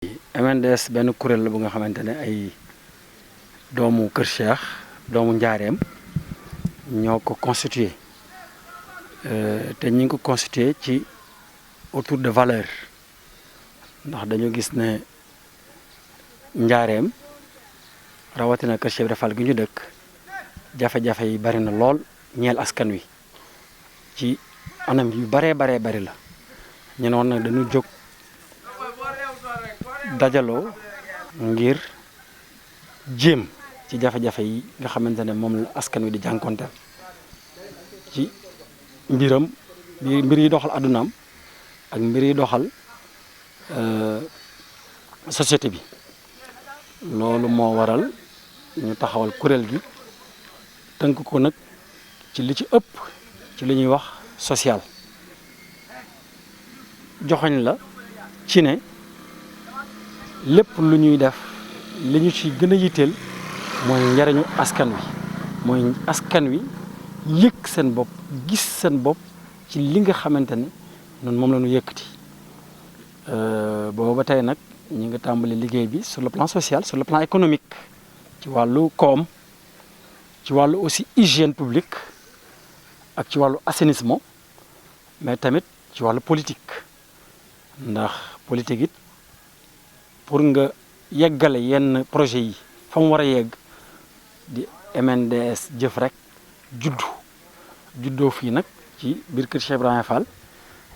MNDS benn kuréel la bu nga xamante ne ay doomu Kër Cheikh doomu Njaareem ñoo ko constitué te ñi ngi ko constitué ci autour de valeur ndax dañu gis ne Njaareem rawatina Kër Cheikh Ibra Fall gi ñu dëkk jafe-jafe yi bari na lool ñeel askan wi ci anam yu bari la ñu ne woon nag dañu jóg dajaloo ngir jéem ci jafe-jafe yi nga xamante ne moom la askan wi di jànkonteel ci mbir yi doxal àddunaam ak mbir yi doxal société bi loolu moo waral ñu taxawal kuréel gi tënk ko nag ci li ci ëpp ci li ñuy wax social joxoñ la ci ne lépp lu ñuy def li ñu ci gën a yitteel mooy njariñu askan wi mooy askan wi yëg seen bopp gis seen bopp ci li nga xamante ne noonu moom la ñu yëkkati booba ba tey nag ñu ngi tàmbali liggéey bi sur le plan social sur le plan économique ci wàllu koom ci wàllu aussi hygiène publique ak ci wàllu assainissement mais tamit ci wàllu politique ndax politique it pour nga yeggale yenn projet yi fa mu war a yegg di MNDS jëf rek juddoo fii nag ci biir kër Cheikh Ibrahima Fall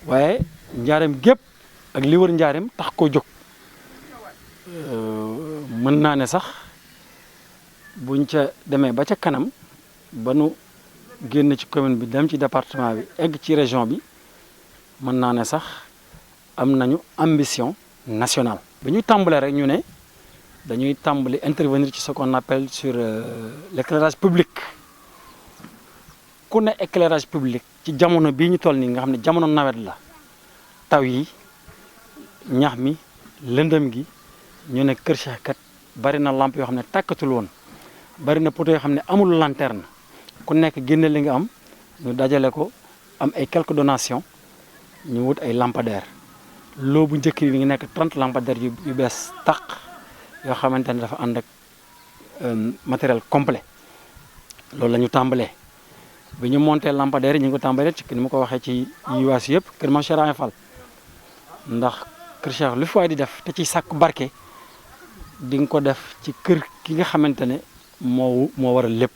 waaye njaareem gépp ak li wër njaareem tax koo jóg mën naa ne sax buñ ca demee ba ca kanam ba nu génn ci commune bi dem ci département bi egg ci région bi mën naa ne sax am nañu ambition nationale. bi ñuy tàmbalee rek ñu ne dañuy tàmbali intervenir ci ce qu'on appelle sur l'éclairage public ku ne éclairage public ci jamono bii ñu toll nii nga xam ne jamono nawet la taw yi ñax mi lëndëm gi ñu ne Kër Cheikh kat bari na lampe yoo xam ne tàkkatul woon bari na poto yoo xam ne amul lanterne ku nekk génne li nga am ñu dajale ko am ay quelques donations ñu wut ay lampadaires loo bu njëkk bi ngi nekk 30 lampadaires yu bees tàq yoo xamante ne dafa ànd ak matériel complet loolu la ñu tàmbalee bi ñu monté lampadaires yi ñu ngi ko tàmbalee ci ni ma ko waxee ci yiwaas yëpp kër Mame Cheikh Ibra Fall ndax Kër Cheikh lu fi waay di def te ci sàkku barke di nga ko def ci kër ki nga xamante ne moo waral lépp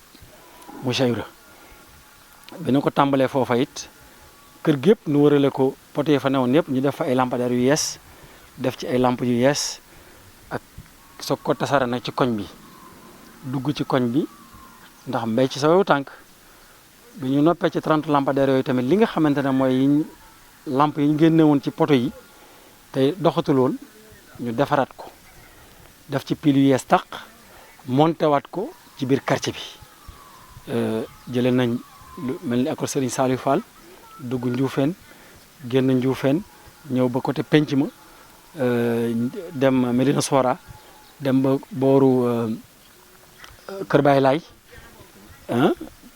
mu Cheikh Ibra bi ñu ko tàmbalee foofa it kër gépp nu wërale ko poto yi fa newoon yëpp ñu def fa ay lampadaires yu yees def ci ay lamp yu yees ak soog ko tasaare nag ci koñ bi dugg ci koñ bi ndax mbéy ci sa wewu tànk bi ñu noppee ci 30 lampadaires yooyu tamit li nga xamante ne mooy lamp yi ñu génne woon ci poto yi te doxatul woon ñu defaraat ko def ci pile yu yees tàq monté waat ko ci biir quartier bi jëlee nañ lu mel ni école Serigne Saliou Fall dugg Ndioufène génn Ndioufène ñëw ba côté penc ma dem Médina Sora dem ba booru Kër Baye Laay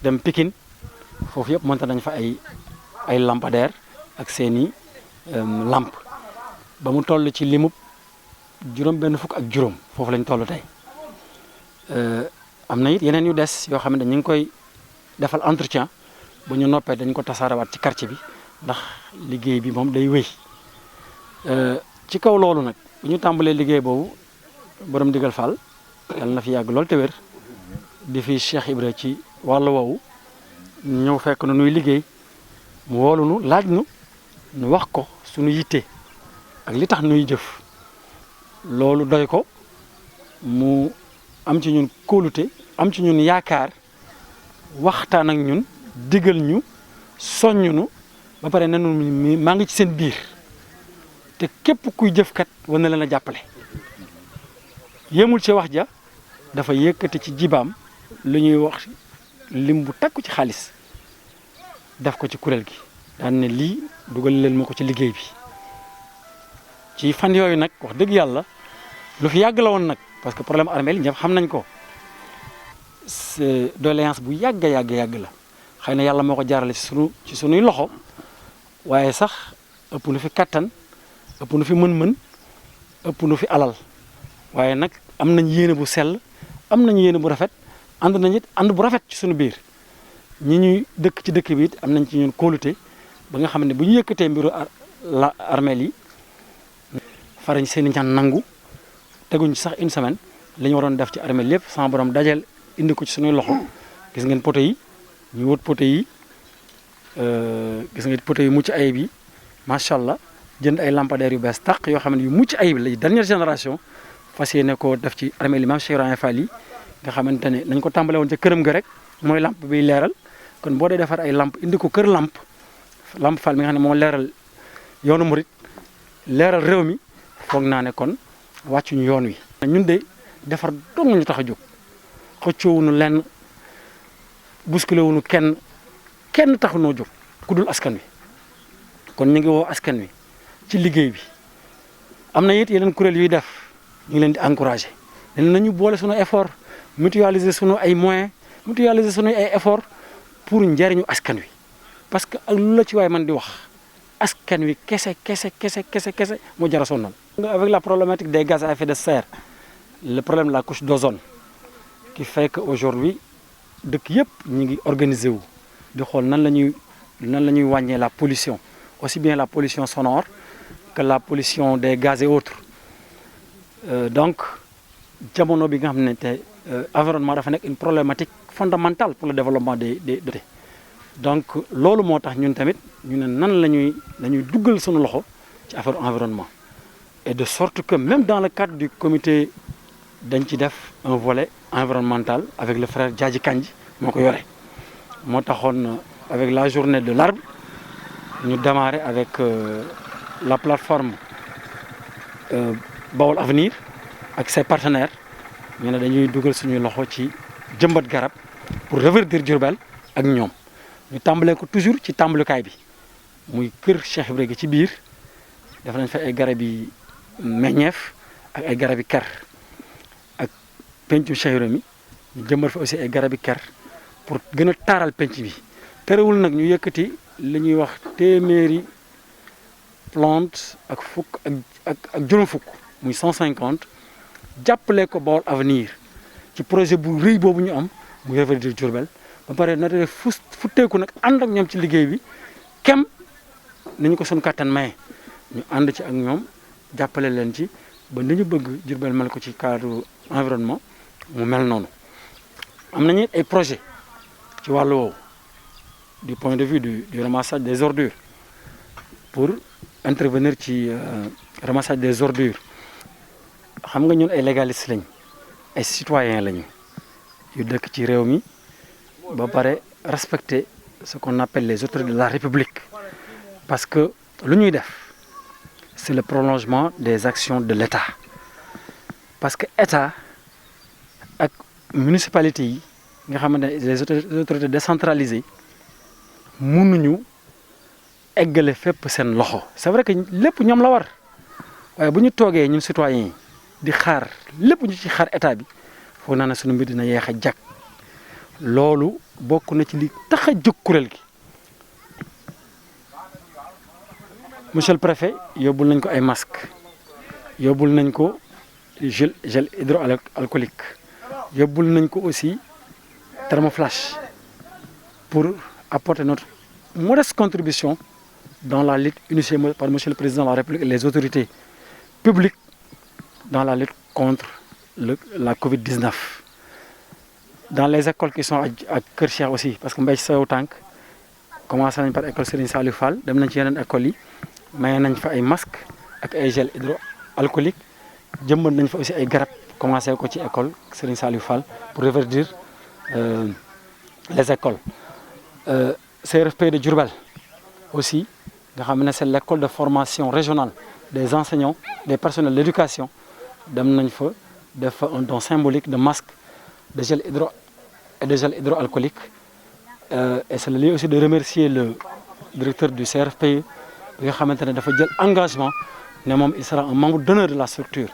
dem Pikine foofu yëpp monté nañ fa ay lampadaires ak seeni lampe ba mu toll ci limub benn fukk ak juróom foofu lañ toll tey am na it yeneen yu des yoo xam ne ñu ngi koy defal entretien bu ñu noppee dañ ko tasaarewaat ci quartier bi ndax liggéey bi moom day wéy ci kaw loolu nag bu ñu tàmbalee liggéey boobu borom digal Fall yàlla na fi yàgg lool te wér di fi Cheikh Ibra ci wàllu woowu ñëw fekk na nuy liggéey mu woolu nu laaj nu wax ko suñu yitte ak li tax nuy jëf loolu doy ko mu am ci ñun kóolute am ci ñun yaakaar waxtaan ak ñun digal ñu soññ nu ba pare ne nu maa ngi ci seen biir te képp kuy jëfkat war na leen a jàppale yemul ci wax ja dafa yëkkati ci jibaam lu ñuy wax lim bu takku ci xaalis def ko ci kuréel gi daan ne lii dugal leen ma ko ci liggéey bi ci fan yooyu nag wax dëgg yàlla lu fi yàgg la woon nag parce que problème armée li ñëpp xam nañ ko c'est doléance bu yàgg la xëy na yàlla moo ko jaarale ci sunuy loxo waaye sax ëpp nu fi kattan ëpp nu fi mën-mën ëpp nu fi alal waaye nag am nañ yéene bu sell am nañ yéene bu rafet ànd nañ it ànd bu rafet ci suñu biir ñi ñuy dëkk ci dëkk bi it am nañ ci ñun kóolute ba nga xam ne bu ñu yëkkatee mbiru armeel yi farañ seen i ñaan nangu teguñ sax une semaine li ñu waroon def ci armeel yëpp sama borom dajeel indi ko ci suñuy loxo gis ngeen poto yi ñu wut poto yi gis ngeen poto yi mucc ayib yi macha allah jënd ay lampadaires yu bees tàq yoo xam ne yu mucc ayib la dernière génération fas yéene ko def ci armeel yi Maam Cheikh Ibrahima Fall yi nga xamante ne nañ ko tàmbale woon ca këram ga rek mooy lampe biy leeral kon boo dee defar ay lampe indi ko kër lampe Fall mi nga xam ne moo leeral yoonu murit leeral réew mi foog naa ne kon wàccuñu yoon wi. ñun de defar dong ñu tax a jóg xëccoowuñu lenn bousculé wuñu kenn taxu noo jóg ku dul askan wi kon ñu ngi woo askan wi ci liggéey bi am na it yeneen kuréel yuy def ñu ngi leen di encouragé nañu boole sunu effort mutualiser sunu ay moyens mutualiser sunu ay effort pour njariñu askan wi parce que ak lu la ci waay man di wax askan wi kese moo jar a sonal. Avec la problématique des gaz à effet de serre le problème de la couche d'ozone qui fait que aujourd'hui dëkk yëpp ñu ngi organiser wu di xool nan la ñuy wàññee la pollution aussi bien la pollution sonore que la pollution des gaz et autres donc jamono bi nga xam ne te environnement dafa nekk une problématique fondamentale pour le développement des donc loolu moo tax ñun tamit ñu ne nan lañuy duggal suñu loxo ci affaire environnement et de sorte que même dans le cadre du comité dañ ci def un volet environnemental avec le frère Diadji Kandji moo ko yore moo taxoon avec la journée de l'arbre ñu démarrer avec la plateforme Bawol Avenir ak ses partenaires ñu ne dañuy dugal suñuy loxo ci jëmbat garab pour reverdir Diourbel ak ñoom ñu tàmbalee ko toujours ci tàmbalukaay bi muy kër Cheikh Ibrahima ci biir def nañ fa ay garab yi meññeef ak ay garab yi ker ak pencu Cheikh Ibrahima ñu jëmbat fa aussi ay garab yi ker pour gën a taaral penc bi terewul nag ñu yëkkati li ñuy wax téeméeri plante ak fukk ak juróom fukk muy 150 jàppale ko Bawol Avenir ci projet bu rëy boobu ñu am muy reverdir Diourbel ba pare na def futteeku nag ànd ak ñoom ci liggéey bi kem nañu ko suñu kattan maye ñu ànd ci ak ñoom jàppale leen ci ba ni ñu bëgg Diourbel mel ko ci cadre environnement mu mel noonu. am nañu ay projet ci wàllu woowu du point de vue du ramassage des ordures pour intervenir ci ramassage des ordures xam nga ñun ay légalistes lañ ay citoyens lañu yu dëkk ci réew mi ba pare respecter ce qu'on appelle les autorités de la République parce que lu ñuy def c'est le prolongement des actions de l'État parce que État ak municipalités yi nga xamante ne les autorités décentralisées mënuñu eggale fépp seen loxo c'est vrai que lépp ñoom la war waaye bu ñu toogee ñun citoyens yi di xaar lépp ñu ci xaar état bi foog naa ne sunu mbir dina yeex a jag loolu bokk na ci li tax a jóg kuréel gi monsieur le préfet yóbbul nañ ko ay masques yóbbul nañ ko gel hydroalcoolique yóbbul nañ ko aussi thermoflash pour apporter notre modeste contribution dans la lutte initiée par monsieur le président de la République et les autorités publiques dans la lutte contre la Covid-19. Dans les écoles qui sont à Kër Cheikh aussi parce que mbéy ci saw tànk commencé nañ par école Serigne Saliou Fall dem nañ ci yeneen écoles yi maye nañ fa ay masques ak ay gel hydroalcoolique jëmbat nañ fa aussi ay garab commencé ko ci école Serigne Saliou Fall pour reverdir les écoles. CRFP de Diourbel aussi nga xam ne c'est l'école de formation régionale des enseignants des personnels d'éducation dem nañ fa def fa un don symbolique de masques de gel hydroalcoolique et c'est le lieu aussi de remercier le directeur du CRFPE bi nga xamante ne dafa jël engagement ne moom il sera un membre d'honneur de la structure